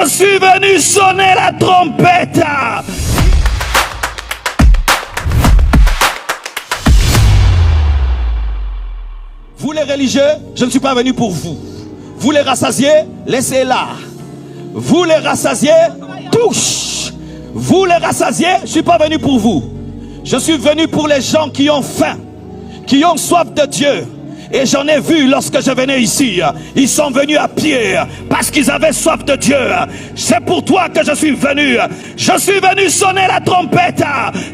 Je suis venu sonner la trompette. Vous les religieux, je ne suis pas venu pour vous. Vous les rassasiez, laissez-la. Vous les rassasiez, touche. Vous les rassasiez, je ne suis pas venu pour vous. Je suis venu pour les gens qui ont faim, qui ont soif de Dieu. Et j'en ai vu lorsque je venais ici. Ils sont venus à pied parce qu'ils avaient soif de Dieu. C'est pour toi que je suis venu. Je suis venu sonner la trompette.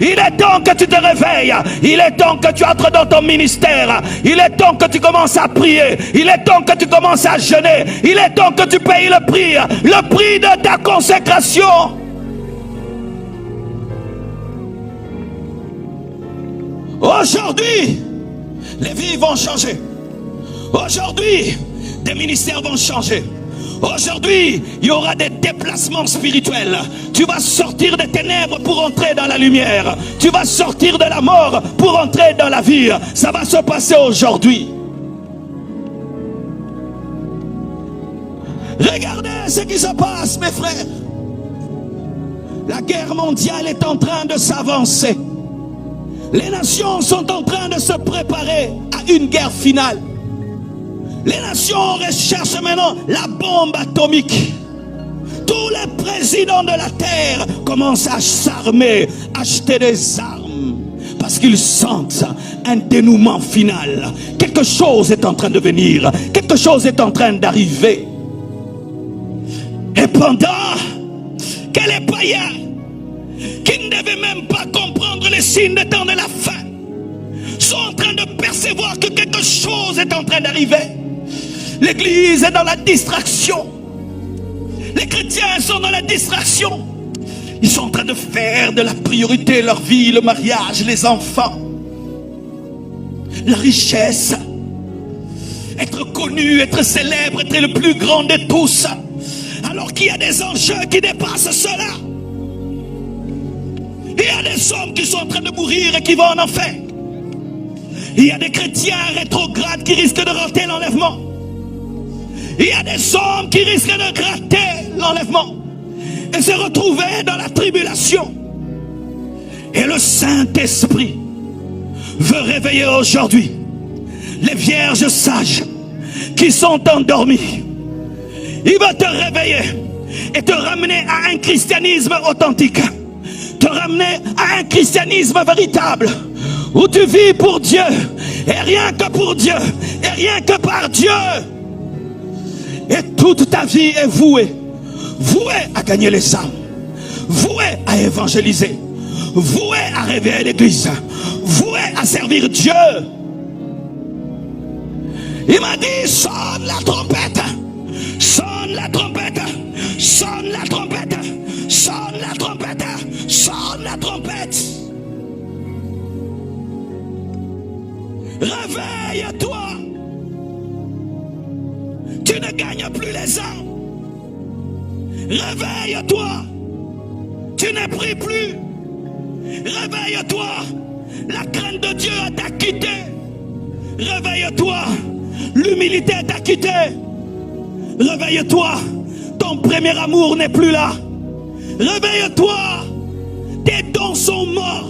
Il est temps que tu te réveilles. Il est temps que tu entres dans ton ministère. Il est temps que tu commences à prier. Il est temps que tu commences à jeûner. Il est temps que tu payes le prix de ta consécration. Aujourd'hui, les vies vont changer. Aujourd'hui, des ministères vont changer. Aujourd'hui, il y aura des déplacements spirituels. Tu vas sortir des ténèbres pour entrer dans la lumière. Tu vas sortir de la mort pour entrer dans la vie. Ça va se passer aujourd'hui. Regardez ce qui se passe, mes frères. La guerre mondiale est en train de s'avancer. Les nations sont en train de se préparer à une guerre finale. Les nations recherchent maintenant la bombe atomique. Tous les présidents de la terre commencent à s'armer, acheter des armes, parce qu'ils sentent un dénouement final. Quelque chose est en train de venir, quelque chose est en train d'arriver. Et pendant que les païens, qui ne devaient même pas comprendre les signes des temps de la fin, sont en train de percevoir que quelque chose est en train d'arriver. L'église est dans la distraction. Les chrétiens sont dans la distraction. Ils sont en train de faire de la priorité leur vie, le mariage, les enfants, la richesse, être connu, être célèbre, être le plus grand de tous, alors qu'il y a des enjeux qui dépassent cela. Il y a des hommes qui sont en train de mourir et qui vont en enfer. Il y a des chrétiens rétrogrades qui risquent de rater l'enlèvement. Il y a des hommes qui risquent de rater l'enlèvement et se retrouver dans la tribulation. Et le Saint-Esprit veut réveiller aujourd'hui les vierges sages qui sont endormies. Il va te réveiller et te ramener à un christianisme authentique. Te ramener à un christianisme véritable où tu vis pour Dieu et rien que pour Dieu et rien que par Dieu. Et toute ta vie est vouée à gagner les âmes, vouée à évangéliser, vouée à réveiller l'église, vouée à servir Dieu. Il m'a dit: sonne la trompette, sonne la trompette, sonne la trompette, sonne la trompette, sonne la trompette. Réveille-toi. Tu ne gagnes plus les âmes. Réveille-toi. Tu ne pries plus. Réveille-toi. La crainte de Dieu t'a quitté. Réveille-toi. L'humilité t'a quitté. Réveille-toi. Ton premier amour n'est plus là. Réveille-toi. Tes dons sont morts.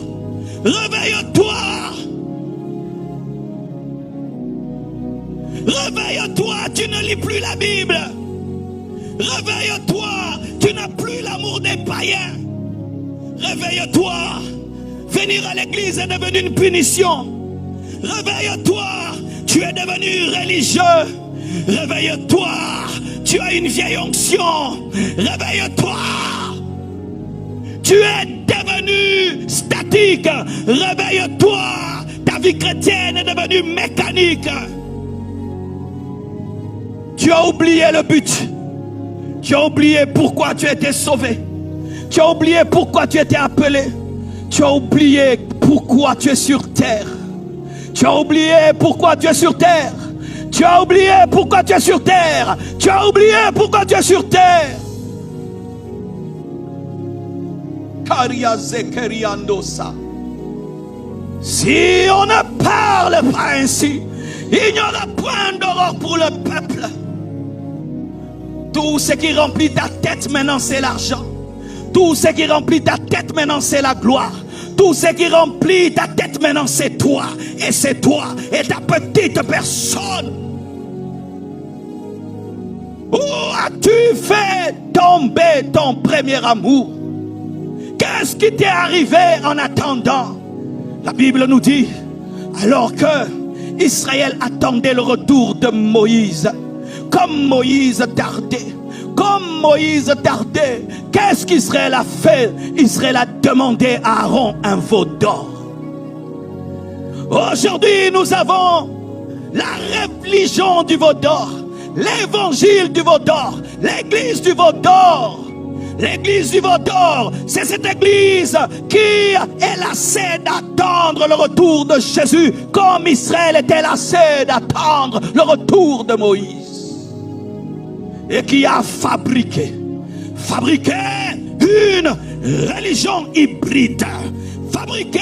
Réveille-toi. Réveille-toi, tu ne lis plus la Bible. Réveille-toi, tu n'as plus l'amour des païens. Réveille-toi, venir à l'église est devenu une punition. Réveille-toi, tu es devenu religieux. Réveille-toi, tu as une vieille onction. Réveille-toi, tu es devenu statique. Réveille-toi, ta vie chrétienne est devenue mécanique. Tu as oublié le but. Tu as oublié pourquoi tu as été sauvé. Tu as oublié pourquoi tu as été appelé. Tu as oublié pourquoi tu es sur terre. Tu as oublié pourquoi tu es sur terre. Tu as oublié pourquoi tu es sur terre. Tu as oublié pourquoi tu es sur terre. Si on ne parle pas ainsi, il n'y aura point d'aurore pour le peuple. Tout ce qui remplit ta tête maintenant, c'est l'argent. Tout ce qui remplit ta tête maintenant, c'est la gloire. Tout ce qui remplit ta tête maintenant, c'est toi. Et c'est toi et ta petite personne. Où as-tu fait tomber ton premier amour? Qu'est-ce qui t'est arrivé en attendant? La Bible nous dit, alors que Israël attendait le retour de Moïse, comme Moïse tardait, qu'est-ce qu'Israël a fait? Israël a demandé à Aaron un veau d'or. Aujourd'hui, nous avons la religion du veau d'or, l'évangile du veau d'or, l'église du veau d'or. L'église du veau d'or, c'est cette église qui est lassée d'attendre le retour de Jésus, comme Israël était lassé d'attendre le retour de Moïse. Et qui a fabriqué une religion hybride, fabriqué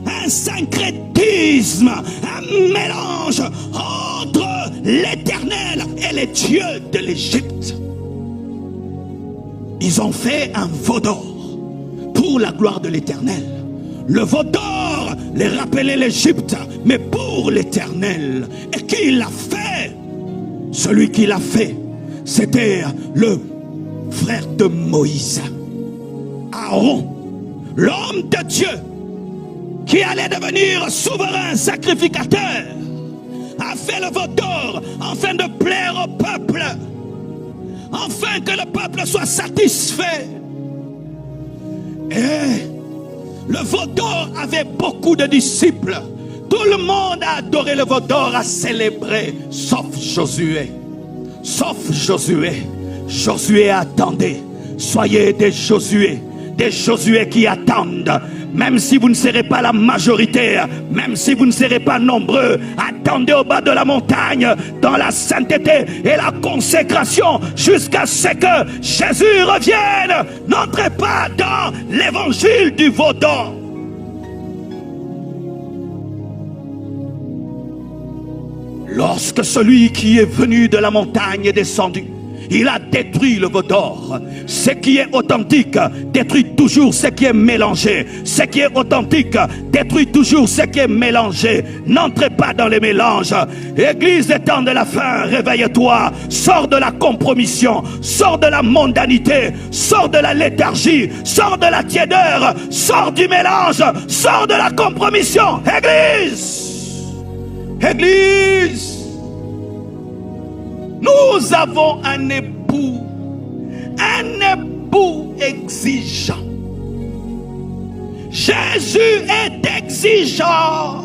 un syncrétisme, un mélange entre l'Éternel et les dieux de l'Égypte. Ils ont fait un veau d'or pour la gloire de l'Éternel. Le veau d'or les rappelait l'Égypte, mais pour l'Éternel. Et qui l'a fait? Celui qui l'a fait, c'était le frère de Moïse, Aaron, l'homme de Dieu, qui allait devenir souverain sacrificateur, a fait le veau d'or afin de plaire au peuple, afin que le peuple soit satisfait. Et le veau d'or avait beaucoup de disciples. Tout le monde a adoré le veau d'or, a célébré, sauf Josué. Josué attendait. Soyez des Josué qui attendent. Même si vous ne serez pas la majorité, même si vous ne serez pas nombreux, attendez au bas de la montagne, dans la sainteté et la consécration, jusqu'à ce que Jésus revienne. N'entrez pas dans l'évangile du veau d'or. Lorsque celui qui est venu de la montagne est descendu, il a détruit le veau d'or. Ce qui est authentique détruit toujours ce qui est mélangé. Ce qui est authentique détruit toujours ce qui est mélangé. N'entrez pas dans les mélanges. Église des temps de la fin, réveille-toi. Sors de la compromission. Sors de la mondanité. Sors de la léthargie. Sors de la tiédeur. Sors du mélange. Sors de la compromission. Église. Nous avons un époux exigeant. Jésus est exigeant.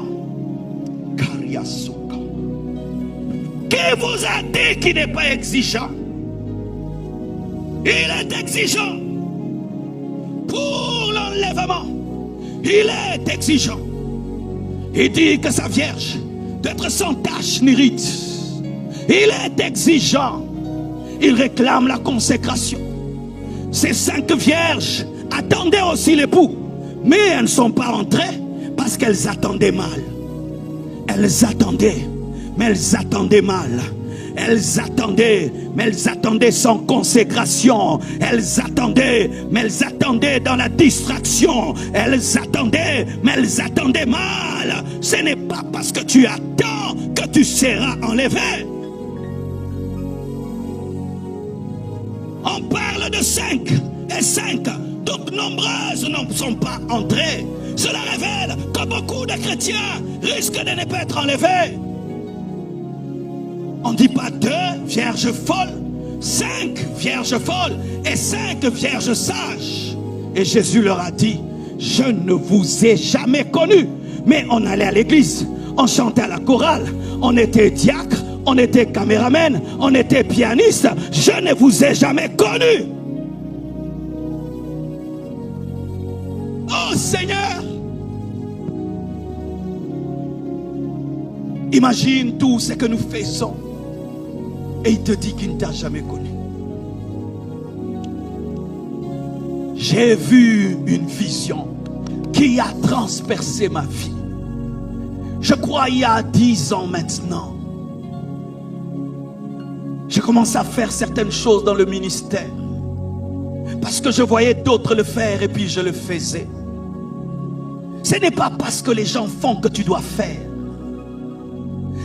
Qui vous a dit qu'il n'est pas exigeant? Il est exigeant. Pour l'enlèvement, il est exigeant. Il dit que sa vierge doit être sans tache ni ride. Il est exigeant. Il réclame la consécration. Ces 5 vierges attendaient aussi l'époux, mais elles ne sont pas entrées parce qu'elles attendaient mal. Elles attendaient, mais elles attendaient mal. Elles attendaient, mais elles attendaient sans consécration. Elles attendaient, mais elles attendaient dans la distraction. Elles attendaient, mais elles attendaient mal. Ce n'est pas parce que tu attends que tu seras enlevé. On parle de 5 et 5, toutes nombreuses ne sont pas entrées. Cela révèle que beaucoup de chrétiens risquent de ne pas être enlevés. On ne dit pas 2 vierges folles, 5 vierges folles et 5 vierges sages. Et Jésus leur a dit, je ne vous ai jamais connus. Mais on allait à l'église, on chantait à la chorale, on était diacre, on était caméraman, on était pianiste. Je ne vous ai jamais connu. Oh Seigneur, imagine tout ce que nous faisons et il te dit qu'il ne t'a jamais connu. J'ai vu une vision qui a transpercé ma vie. Je crois il y a 10 ans maintenant. Je commencé à faire certaines choses dans le ministère. Parce que je voyais d'autres le faire et puis je le faisais. Ce n'est pas parce que les gens font que tu dois faire.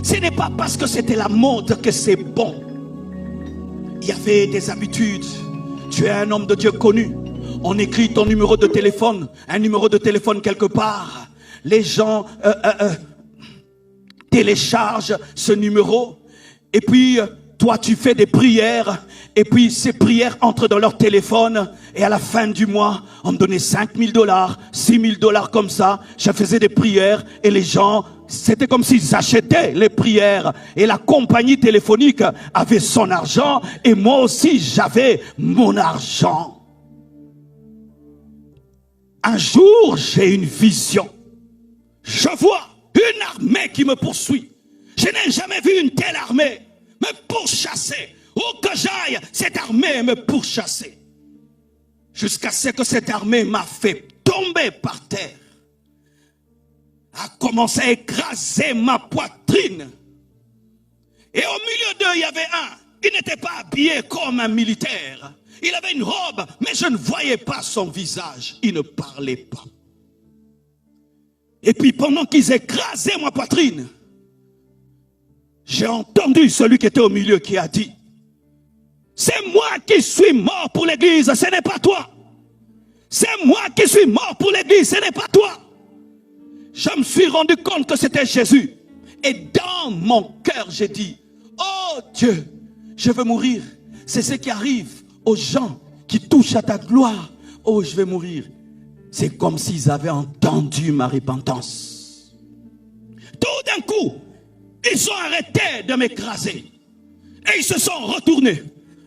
Ce n'est pas parce que c'était la mode que c'est bon. Il y avait des habitudes. Tu es un homme de Dieu connu. On écrit ton numéro de téléphone, un numéro de téléphone quelque part. Les gens téléchargent ce numéro. Et puis, toi, tu fais des prières. Et puis, ces prières entrent dans leur téléphone. Et à la fin du mois, on me donnait $5 000, $6 000 comme ça. Je faisais des prières. Et les gens, c'était comme s'ils achetaient les prières. Et la compagnie téléphonique avait son argent. Et moi aussi, j'avais mon argent. Un jour, j'ai une vision. Je vois une armée qui me poursuit. Je n'ai jamais vu une telle armée me pourchasser. Où que j'aille, cette armée me pourchassait. Jusqu'à ce que cette armée m'a fait tomber par terre. A commencé à écraser ma poitrine. Et au milieu d'eux, il y avait un. Il n'était pas habillé comme un militaire. Il avait une robe, mais je ne voyais pas son visage. Il ne parlait pas. Et puis pendant qu'ils écrasaient ma poitrine, j'ai entendu celui qui était au milieu qui a dit: c'est moi qui suis mort pour l'église, ce n'est pas toi. C'est moi qui suis mort pour l'église, ce n'est pas toi. Je me suis rendu compte que c'était Jésus. Et dans mon cœur, j'ai dit: oh Dieu, je veux mourir. C'est ce qui arrive aux gens qui touchent à ta gloire. Oh, je vais mourir. C'est comme s'ils avaient entendu ma repentance. Tout d'un coup, ils ont arrêté de m'écraser. Et ils se sont retournés.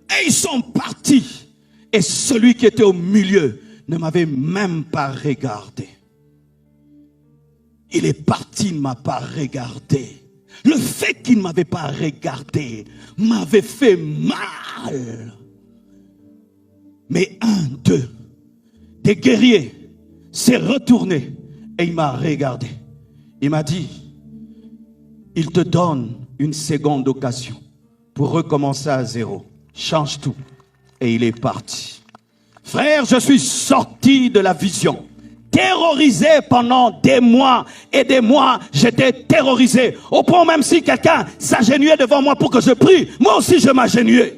Et ils sont partis. Et celui qui était au milieu ne m'avait même pas regardé. Il est parti, il ne m'a pas regardé. Le fait qu'il ne m'avait pas regardé m'avait fait mal. Mais un d'eux, des guerriers, s'est retourné et il m'a regardé. Il m'a dit: il te donne une seconde occasion pour recommencer à zéro. Change tout. Et il est parti. Frère, je suis sorti de la vision. Terrorisé pendant des mois et des mois, j'étais terrorisé. Au point même si quelqu'un s'agenouillait devant moi pour que je prie, moi aussi je m'agenouillais.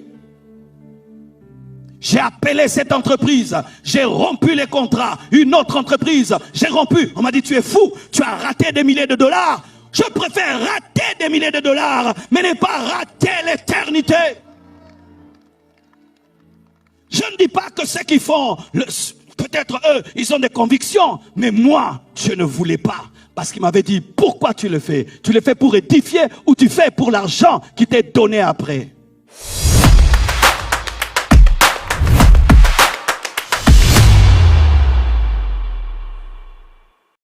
J'ai appelé cette entreprise, j'ai rompu les contrats. Une autre entreprise, j'ai rompu. On m'a dit: tu es fou, tu as raté des milliers de dollars. Je préfère rater des milliers de dollars, mais ne pas rater l'éternité. Je ne dis pas que ceux qui font, peut-être eux, ils ont des convictions, mais moi, je ne voulais pas. Parce qu'il m'avait dit: pourquoi tu le fais? Tu le fais pour édifier ou tu fais pour l'argent qui t'est donné après?